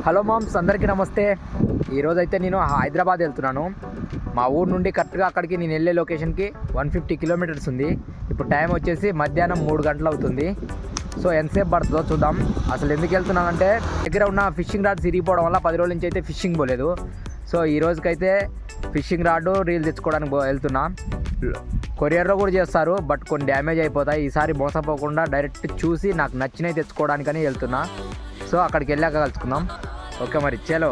Hello moms, అందరికీ నమస్తే. ఈరోజైతే నేను హైదరాబాద్ వెళ్తున్నాను. మా ఊరు నుండి కరెక్ట్గా అక్కడికి నేను వెళ్ళే లొకేషన్కి 150 కిలోమీటర్స్ ఉంది. ఇప్పుడు టైం వచ్చేసి మధ్యాహ్నం 3 గంటలు అవుతుంది. సో ఎంతసేపు పడుతుందో చూద్దాం. అసలు ఎందుకు వెళ్తున్నానంటే దగ్గర ఉన్న ఫిషింగ్ రాడ్ సిరిగిపోవడం వల్ల 10 రోజుల నుంచి అయితే ఫిషింగ్ పోలేదు. సో ఈ రోజుకైతే ఫిషింగ్ రాడ్ రీల్ తెచ్చుకోవడానికి వెళ్తున్నా. కొరియర్లో కూడా చేస్తారు, బట్ కొన్ని డ్యామేజ్ అయిపోతాయి. ఈసారి మోసపోకుండా డైరెక్ట్ చూసి నాకు నచ్చినవి తెచ్చుకోవడానికని వెళ్తున్నా. సో అక్కడికి వెళ్ళాక కలుసుకుందాం. ఓకే, మరి చలో.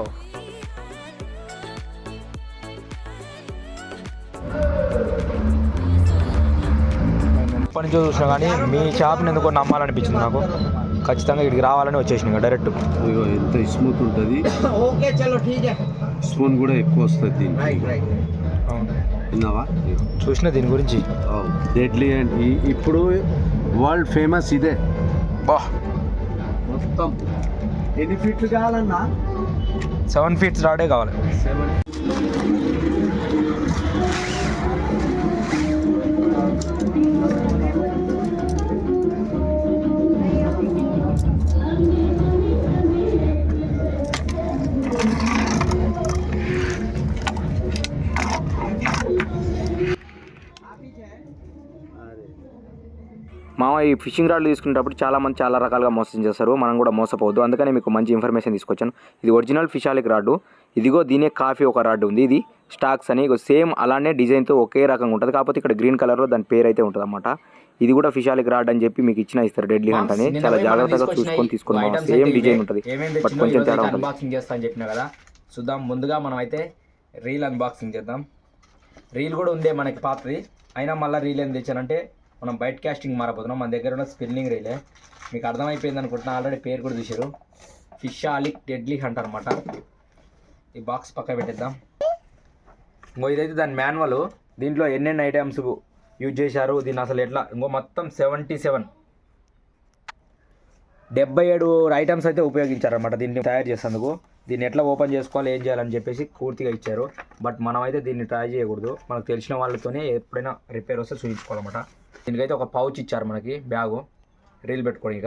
ఎప్పటి నుంచో చూసినా కానీ మీ షాప్ని ఎందుకో నమ్మాలనిపించింది నాకు. ఖచ్చితంగా ఇక్కడికి రావాలని వచ్చేసిన డైరెక్ట్. ఎంత స్మూత్ ఉంటుంది, స్పూన్ కూడా ఎక్కువ వస్తుంది. విన్నావా? చూసిన దీని గురించి. డెడ్లీ అండ్ ఇప్పుడు వరల్డ్ ఫేమస్ ఇదే. బా, మొత్తం ఎన్ని ఫీట్లు కావాలన్నా 7 ఫీట్స్ రాడే కావాలి. 7. మామ, ఈ ఫిషింగ్ రాడ్లు తీసుకునేటప్పుడు చాలా రకాలుగా మోసం చేస్తారు. మనం కూడా మోసపోవద్దు. అందుకని మీకు మంచి ఇన్ఫర్మేషన్ తీసుకొచ్చాను. ఇది ఒరిజినల్ ఫిషాలిక్ రాడ్డు. ఇదిగో దీనే కాఫీ ఒక రాడ్డు ఉంది. ఇది స్టాక్స్ అని సేమ్ అలానే డిజైన్తో ఒకే రకంగా ఉంటుంది. కాకపోతే ఇక్కడ గ్రీన్ కలర్లో దాని పేరు అయితే ఉంటుంది అన్నమాట. ఇది కూడా ఫిషాలిక్ రాడ్ అని చెప్పి మీకు ఇస్తారు. డెడ్లీ హంట్ అని చాలా జాగ్రత్తగా చూసుకొని తీసుకున్నాం. సేమ్ డిజైన్ ఉంటుంది, బట్ కొంచెం తేడా ఉంటుంది. అన్బాక్సింగ్ చేస్తా అని చెప్పినా కదా, చూద్దాం. ముందుగా మనం అయితే రీల్ అన్బాక్సింగ్ చేద్దాం. రీల్ కూడా ఉందే మనకి పాతది, అయినా మళ్ళీ రీల్ ఏం తెచ్చానంటే మనం బయట కాస్టింగ్ మారబోతున్నాం. మన దగ్గర ఉన్న స్పిన్నింగ్ రీలే. మీకు అర్థమైపోయింది అనుకుంటున్నా, ఆల్రెడీ పేరు కూడా చూసారు. ఫిషాలిక్ డెడ్లీ హంట్ అనమాట. ఈ బాక్స్ పక్క పెట్టేద్దాం. ఇంకో ఇదైతే దాని మాన్యువల్. దీంట్లో ఎన్నెన్ని ఐటమ్స్ యూజ్ చేశారు, దీన్ని అసలు ఎట్లా, ఇంకో మొత్తం 77 ఐటమ్స్ అయితే ఉపయోగించారనమాట దీన్ని తయారు చేసేందుకు. దీన్ని ఎట్లా ఓపెన్ చేసుకోవాలి, ఏం చేయాలని చెప్పేసి పూర్తిగా ఇచ్చారు. బట్ మనమైతే దీన్ని ట్రై చేయకూడదు. మనకు తెలిసిన వాళ్ళతోనే ఎప్పుడైనా రిపేర్ వస్తే చూపించుకోవాలన్నమాట. దీనికైతే ఒక పౌచ్ ఇచ్చారు మనకి, బ్యాగు రీల్ పెట్టుకోనిక,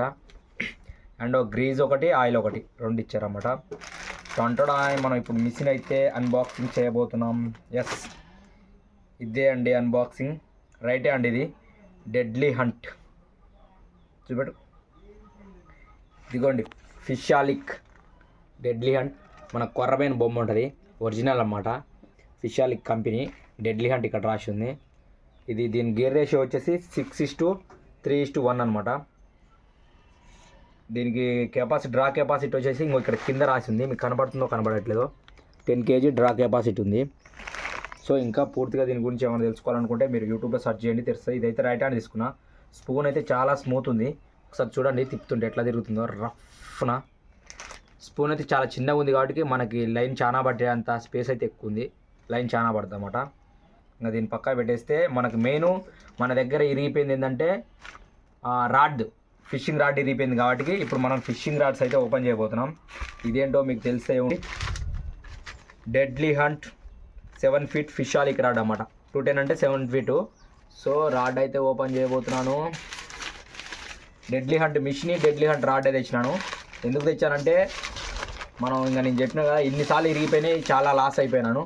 అండ్ గ్రీజ్ ఒకటి, ఆయిల్ ఒకటి, 2 ఇచ్చారన్నమాట. టొంటడా మనం ఇప్పుడు మిషన్ అయితే అన్బాక్సింగ్ చేయబోతున్నాం. ఎస్, ఇదే అండి అన్బాక్సింగ్. రైటే అండి, ఇది డెడ్లీ హంట్. చూపెట్టు. ఇదిగోండి ఫిషాలిక్ డెడ్లీ హంట్. మన కొర్రమైన బొమ్మ ఉంటుంది, ఒరిజినల్ అన్నమాట. ఫిషాలిక్ కంపెనీ డెడ్లీ హంట్ ఇక్కడ రాసి ఉంది. ఇది దీని గేర్ రేషియో వచ్చేసి 6:3:1 అనమాట. దీనికి డ్రా కెపాసిటీ వచ్చేసి ఇంకో ఇక్కడ కింద రాసి ఉంది, మీకు కనబడుతుందో కనబడట్లేదో, 10 kg డ్రా కెపాసిటీ ఉంది. సో ఇంకా పూర్తిగా దీని గురించి ఏమైనా తెలుసుకోవాలనుకుంటే మీరు యూట్యూబ్లో సెర్చ్ చేయండి, తెలుస్తుంది. ఇదైతే రైట్ హ్యాండ్ తీసుకున్నా. స్పూన్ అయితే చాలా స్మూత్ ఉంది. ఒకసారి చూడండి, తిప్పుతుంటే ఎట్లా తిరుగుతుందో రఫ్న. స్పూన్ అయితే చాలా చిన్నగా ఉంది కాబట్టి మనకి లైన్ చాలా పట్టే అంత స్పేస్ అయితే ఎక్కువ ఉంది. లైన్ చాలా పడుతుంది అన్నమాట. ఇంకా దీన్ని పక్కా పెట్టేస్తే మనకు మెయిన్ మన దగ్గర ఇరిగిపోయింది ఏంటంటే రాడ్, ఫిషింగ్ రాడ్ ఇరిగిపోయింది కాబట్టి ఇప్పుడు మనం ఫిషింగ్ రాడ్స్ అయితే ఓపెన్ చేయబోతున్నాం. ఇదేంటో మీకు తెలిసే ఉంది. డెడ్లీ హంట్ 7 ఫీట్ ఫిషాలిక్ రాడ్ అన్నమాట. 210 అంటే 7 ఫీటు. సో రాడ్ అయితే ఓపెన్ చేయబోతున్నాను. Deadly hunt mission, deadly hunt rod అయితే తెచ్చినాను. ఎందుకు తెచ్చానంటే మనం ఇంకా నేను చెప్పిన కదా, ఇన్నిసార్లు ఇరిగిపోయినాయి, చాలా లాస్ అయిపోయినాను.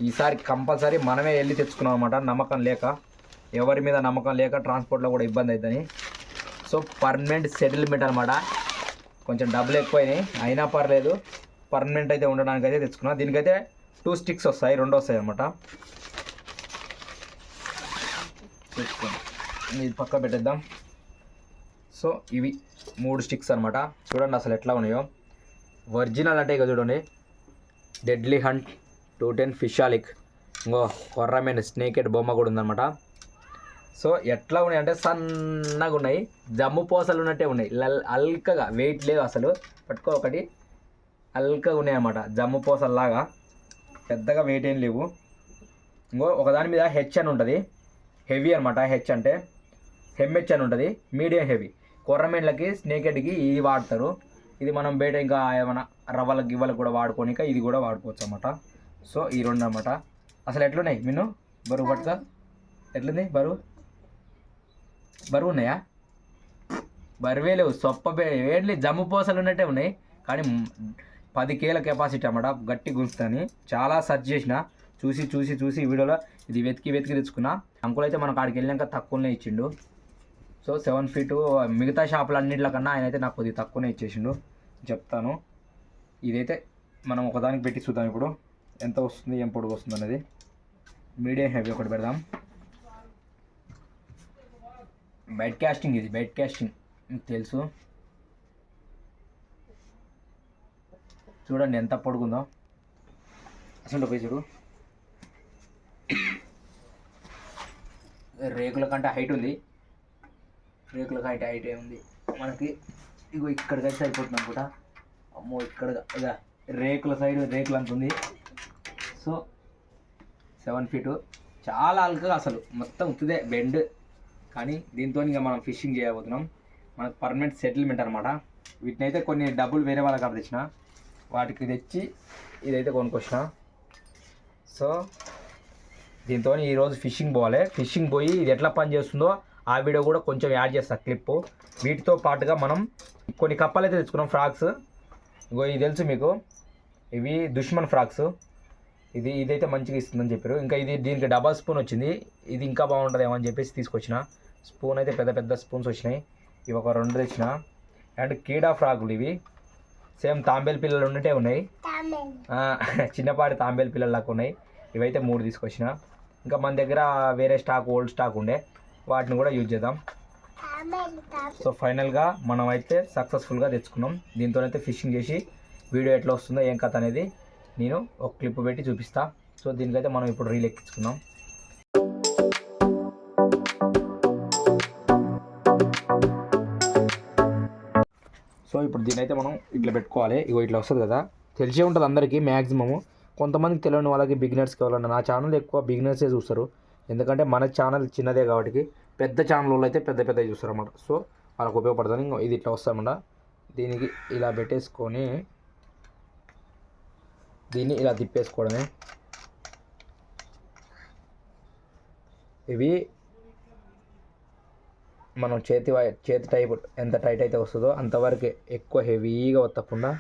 ఈసారి కంపల్సరీ మనమే వెళ్ళి తెచ్చుకున్నాం అనమాట. నమ్మకం లేక, ఎవరి మీద నమ్మకం లేక ట్రాన్స్పోర్ట్లో కూడా ఇబ్బంది అవుతుంది. సో పర్మనెంట్ సెటిల్మెంట్ అనమాట. కొంచెం డబ్బులు ఎక్కువైనాయి, అయినా పర్లేదు, పర్మనెంట్ అయితే ఉండడానికి అయితే తెచ్చుకున్నాం. దీనికైతే 2 స్టిక్స్ వస్తాయి, 2 వస్తాయి అనమాట. ఇది పక్క పెట్టేద్దాం. సో ఇవి 3 స్టిక్స్ అనమాట. చూడండి అసలు ఎట్లా ఉన్నాయో. ఒరిజినల్ అంటే ఇక చూడండి, డెడ్లీ హంట్ 210 ఫిషాలిక్. ఇంకో కొర్రమైన స్నేకెడ్ బొమ్మ కూడా ఉందన్నమాట. సో ఎట్లా ఉన్నాయి అంటే సన్నగా ఉన్నాయి, జమ్ము పోసలు ఉన్నట్టే ఉన్నాయి. అల్కగా, వెయిట్ లేదు అసలు. పట్టుకో ఒకటి, అల్కగా ఉన్నాయి అన్నమాట, జమ్ము పోసల్లాగా. పెద్దగా వెయిట్ ఏం లేవు. ఇంకో ఒకదాని మీద హెచ్ అని ఉంటుంది, హెవీ అనమాట. హెచ్ అంటే హెమ్హెచ్ అని ఉంటుంది, మీడియం హెవీ. కొర్రమేన్లకి, స్నేకెడ్కి ఇది వాడతారు. ఇది మనం బయట ఇంకా ఏమైనా రవ్వలకు గివ్వలకు కూడా వాడుకోనిక ఇది కూడా వాడుకోవచ్చు అన్నమాట. సో ఈ 2 అన్నమాట. అసలు ఎట్లున్నాయి మిన్ను? బరువు పట్టుక ఎట్లుంది? బరువు ఉన్నాయా? బరువే లేవు, సొప్ప వేడి జమ్ము పోసలు ఉన్నట్టే ఉన్నాయి. కానీ 10 కేల కెపాసిటీ అన్నమాట, గట్టి గుంజుతుంది. చాలా సెర్చ్ చేసిన, చూసి వీడియోలో ఇది వెతికి తెచ్చుకున్నా. అంకుల్ అయితే మనకు ఆడికి వెళ్ళాక తక్కువనే ఇచ్చిండు. సో 7 ఫీట్ మిగతా షాపులు అన్నింటిలో కన్నా ఆయన అయితే నాకు కొద్దిగా తక్కువనే ఇచ్చేసిండు. చెప్తాను, ఇదైతే మనం ఒకదానికి పెట్టి చూద్దాం ఇప్పుడు ఎంత వస్తుంది, ఏం పొడుగు వస్తుంది అనేది. మీడియం హెవీ ఒకటి పెడదాం. బెడ్ క్యాస్టింగ్, ఇది బెడ్ క్యాస్టింగ్ మీకు తెలుసు. చూడండి ఎంత పొడుగుందో అసలు. పోయి చూడు, రేకుల కంటే హైట్ ఉంది. రేకులకు హైట్ ఉంది మనకి. ఇగో ఇక్కడికైతే సరిపోతుంది అనుకుంటా. అమ్మో ఇక్కడ ఇక రేకుల సైడ్ రేకులు అంత ఉంది. సో 7 ఫీటు చాలా అల్కగా అసలు మొత్తం ఉత్తుదే బెండ్. కానీ దీంతో ఇంకా మనం ఫిషింగ్ చేయబోతున్నాం. మనకు పర్మనెంట్ సెటిల్మెంట్ అనమాట. వీటిని అయితే కొన్ని డబ్బులు వేరే వాళ్ళకి అక్కడ తెచ్చిన, వాటికి తెచ్చి ఇదైతే కొనుక్కొచ్చిన. సో దీంతో ఈరోజు ఫిషింగ్ పోవాలి. ఫిషింగ్ పోయి ఇది ఎట్లా పని చేస్తుందో ఆ వీడియో కూడా కొంచెం యాడ్ చేస్తా క్లిప్పు. వీటితో పాటుగా మనం కొన్ని కప్పలు అయితే తెచ్చుకున్నాం, ఫ్రాక్స్. ఇగో ఇది తెలుసు మీకు, ఇవి దుష్మన్ ఫ్రాక్స్. ఇదైతే మంచిగా ఇస్తుందని చెప్పారు. ఇంకా దీనికి డబల్ స్పూన్ వచ్చింది, ఇది ఇంకా బాగుంటుందేమో అని చెప్పేసి తీసుకొచ్చిన. స్పూన్ అయితే పెద్ద స్పూన్స్ వచ్చినాయి. ఇవి ఒక 2 తెచ్చిన. అండ్ కీడా ఫ్రాకులు, ఇవి సేమ్ తాంబేలు పిల్లలు ఉన్నట్టే ఉన్నాయి, చిన్నపాటి తాంబేలు పిల్లలకు ఉన్నాయి. ఇవైతే 3 తీసుకొచ్చిన. ఇంకా మన దగ్గర వేరే స్టాక్, ఓల్డ్ స్టాక్ ఉండే, వాటిని కూడా యూజ్ చేద్దాం. సో ఫైనల్గా మనం అయితే సక్సెస్ఫుల్గా తెచ్చుకున్నాం. దీంతోనైతే ఫిషింగ్ చేసి వీడియో ఎట్లా వస్తుందో ఏం కథ అనేది నేను ఒక క్లిప్ పెట్టి చూపిస్తా. సో దీనికైతే మనం ఇప్పుడు రీల్ ఎక్కించుకుందాం. సో ఇప్పుడు దీని అయితే మనం ఇట్లా పెట్టుకోవాలి. ఇగో ఇట్లా వస్తుంది కదా, తెలిసే ఉంటుంది అందరికీ మ్యాక్సిమము. కొంతమందికి తెలియని వాళ్ళకి, బిగినర్స్కి ఎవరన్నా, నా ఛానల్ ఎక్కువ బిగినర్సే చూస్తారు. ఎందుకంటే మన ఛానల్ చిన్నదే కాబట్టి. పెద్ద ఛానల్ వాళ్ళు అయితే పెద్ద చూస్తారు అన్నమాట. సో వాళ్ళకి ఉపయోగపడుతుంది. ఇంకో ఇది ఇట్లా వస్తామన్నమాట. దీనికి ఇలా పెట్టేసుకొని దీన్ని ఇలా తిప్పేసుకోవడమే. ఇవి మనం చేతి టైప్ ఎంత టైట్ అయితే వస్తుందో అంతవరకే, ఎక్కువ హెవీగా వత్తకుండా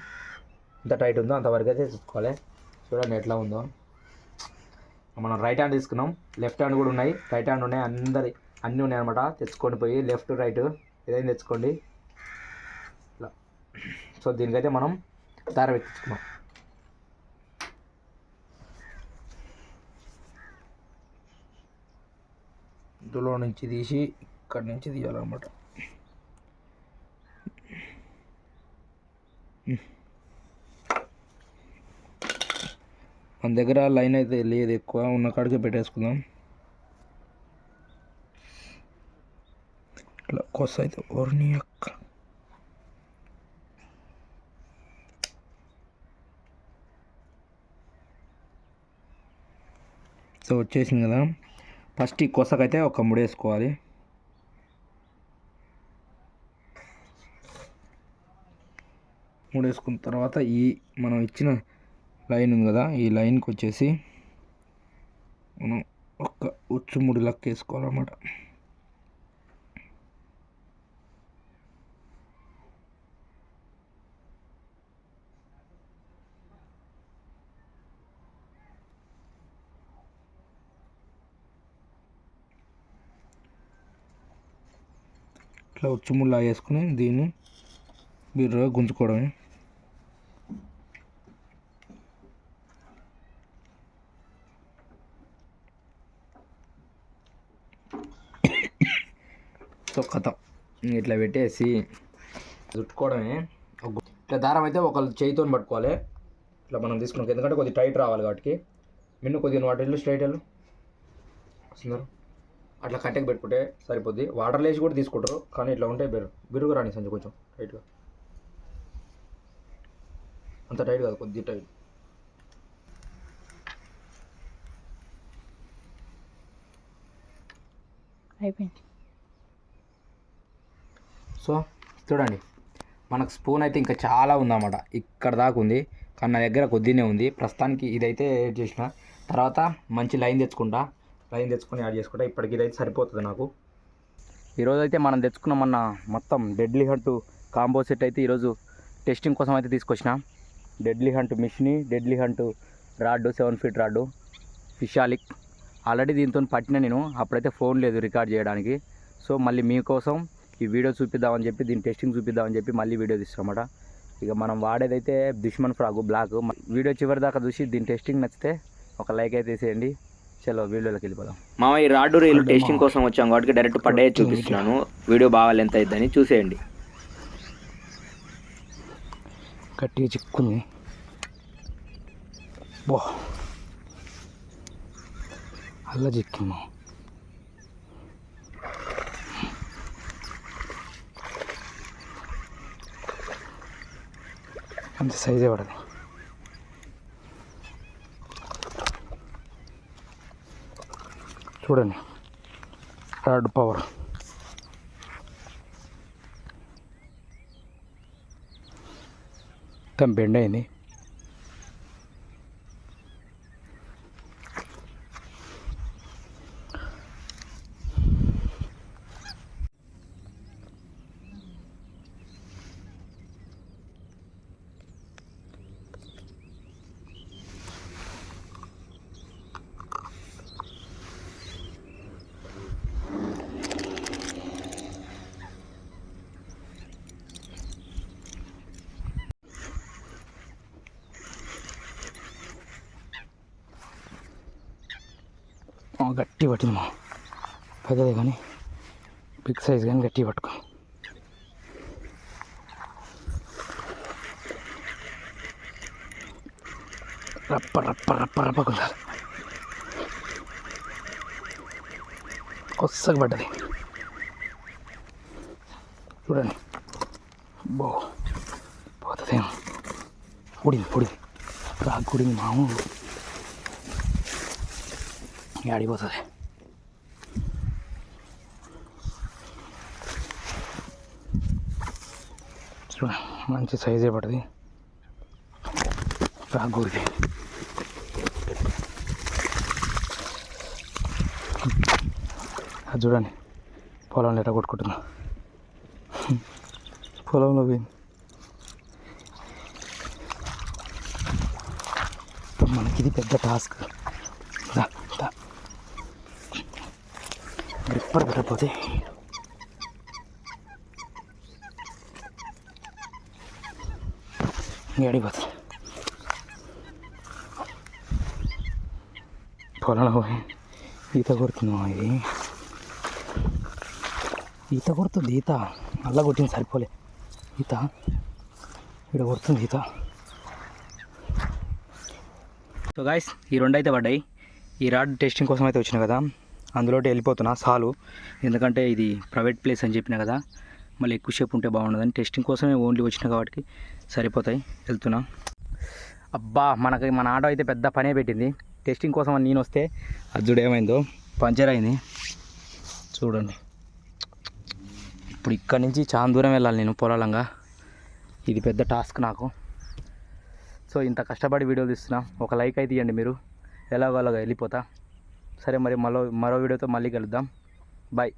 ఎంత టైట్ ఉందో అంతవరకు అయితే తీసుకోవాలి. చూడండి ఎట్లా ఉందో. మనం రైట్ హ్యాండ్ తీసుకున్నాం, లెఫ్ట్ హ్యాండ్ కూడా ఉన్నాయి, రైట్ హ్యాండ్ ఉన్నాయి, అన్నీ ఉన్నాయి అనమాట. తెచ్చుకొని పోయి లెఫ్ట్ రైట్ ఏదైనా తెచ్చుకోండి ఇట్లా. సో దీనికైతే మనం దారం ఎక్కించుకున్నాం. ఇందులో నుంచి తీసి ఇక్కడి నుంచి తీయాలన్నమాట. మన దగ్గర లైన్ అయితే లేదు, ఎక్కువ ఉన్న కాడికే పెట్టేసుకుందాం. ఇట్లా కొస అయితే ఓర్ని అక్క. సో వచ్చేసింది కదా. ఫస్ట్ ఈ కొసకైతే ఒక ముడేసుకోవాలి. ముడేసుకున్న తర్వాత ఈ మనం ఇచ్చిన లైన్ ఉంది కదా, ఈ లైన్కి వచ్చేసి మనం ఒక ఉచ్చు ముడి లెక్క వేసుకోవాలన్నమాట. ఇట్లా ఉచ్చు ముళ్ళ వేసుకుని దీన్ని బిర్రగా గుంజుకోవడమే. సో కథ ఇట్లా పెట్టేసి చుట్టుకోవడమే. ఇట్లా దారం అయితే ఒక చేయితో పట్టుకోవాలి. ఇట్లా మనం తీసుకున్నాం, ఎందుకంటే కొద్దిగా టైట్ రావాలి కాబట్టి. మిన్ను కొద్దిగా వాటిల్లో స్ట్రైట్ వెళ్ళు వస్తున్నారు. అట్లా కట్టెకి పెట్టుకుంటే సరిపోద్ది. వాటర్ లేసి కూడా తీసుకుంటారు, కానీ ఇట్లా ఉంటే బిరుగు రాని సంచి కొంచెం టైట్గా. అంత టైట్ కాదు, కొద్దిగా టైట్. అయిపోయింది. సో చూడండి, మనకు స్పూన్ అయితే ఇంకా చాలా ఉందన్నమాట, ఇక్కడ దాకా ఉంది. కానీ నా దగ్గర కొద్దినే ఉంది ప్రస్తుతానికి. ఇదైతే యాడ్ చేసిన తర్వాత మంచి లైన్ తెచ్చుకొని యాడ్ చేసుకుంటా. ఇప్పటికి ఇదైతే సరిపోతుంది నాకు. ఈరోజు అయితే మనం తెచ్చుకున్న మొత్తం డెడ్లీ హంట్ కాంబో సెట్ అయితే ఈరోజు టెస్టింగ్ కోసం అయితే తీసుకొచ్చిన. డెడ్లీ హంట్ మిషని, deadly hunt rod, 7 feet rod, ఫిషాలిక్. ఆల్రెడీ దీంతో పట్టిన నేను, అప్పుడైతే ఫోన్ లేదు రికార్డ్ చేయడానికి. సో మళ్ళీ మీకోసం ఈ వీడియో చూపిద్దామని చెప్పి, దీని టెస్టింగ్ చూపిద్దామని చెప్పి మళ్ళీ వీడియో తీస్తామన్నమాట. ఇక మనం వాడేదైతే దుష్మన్ ఫ్రాగు బ్లాక్. వీడియో చివరి దాకా చూసి దీని టెస్టింగ్ నచ్చితే ఒక లైక్ అయితే వేసేయండి. చలో వీడియోలోకి వెళ్ళిపోదాం. మామ ఈ రాడ్డు రీల్ టెస్టింగ్ కోసం వచ్చాం కాబట్టి డైరెక్ట్ పడ్డాయే చూపిస్తున్నాను. వీడియో బాగా లెంత్ అవుతుందని చూసేయండి. గట్టిగా చిక్కుంది. బో అల్ల చిక్కింది. అంత సైజే పడదు. చూడండి రాడ్ పవర్. మొత్తం బెండ్ అయింది. గట్టి పట్టింది మా పెద్దదే కానీ బిగ్ సైజ్ కానీ గట్టి పట్టుకో. రప్ప రప్ప రప్ప రప్పకుండాలి. కొత్తగా పడ్డది చూడండి. బో పోతుంది. ఉడింది పొడింది రాకు ఉడింది మామూలు ఆడిపోతుంది. చూడ మంచి సైజే పడుతుంది. రాగూరిది అది చూడండి. పొలంలో ఎట్లా కొట్టుకుంటున్నా. పొలంలో పోయింది. మనకి ఇది పెద్ద టాస్క్. గ్రిప్పర్ పెట్టకపోతే అడిగిపోతుంది. పొలంలో పోయి ఈత కొడుతున్నాం. ఇది ఈత కొడుతుంది. ఈత అలా కొట్టింది సరిపోలే. ఈత ఇక్కడ కొడుతుంది ఈత. సో గాయస్ ఈ రెండు అయితే పడ్డాయి. ఈ రాడ్ టెస్టింగ్ కోసం అయితే వచ్చినా కదా, అందులోకి వెళ్ళిపోతున్నా సాలు. ఎందుకంటే ఇది ప్రైవేట్ ప్లేస్ అని చెప్పినా కదా, మళ్ళీ ఎక్కువసేపు ఉంటే బాగుండదని టెస్టింగ్ కోసమే ఓన్లీ వచ్చిన కాబట్టి సరిపోతాయి. వెళ్తున్నా. అబ్బా మన ఆటో అయితే పెద్ద పనే పెట్టింది. టెస్టింగ్ కోసం అని నేను వస్తే అజ్జుడు ఏమైందో పంచర్ అయింది. చూడండి ఇప్పుడు ఇక్కడ నుంచి చాలా దూరం వెళ్ళాలి నేను పొలాలంగా. ఇది పెద్ద టాస్క్ నాకు. సో ఇంత కష్టపడి వీడియో తీస్తున్నా. ఒక లైక్ అయితే ఇవ్వండి మీరు. ఎలాగో అలాగా వెళ్ళిపోతా. సరే మరి మరో వీడియోతో మళ్ళీ కలుద్దాం. బాయ్.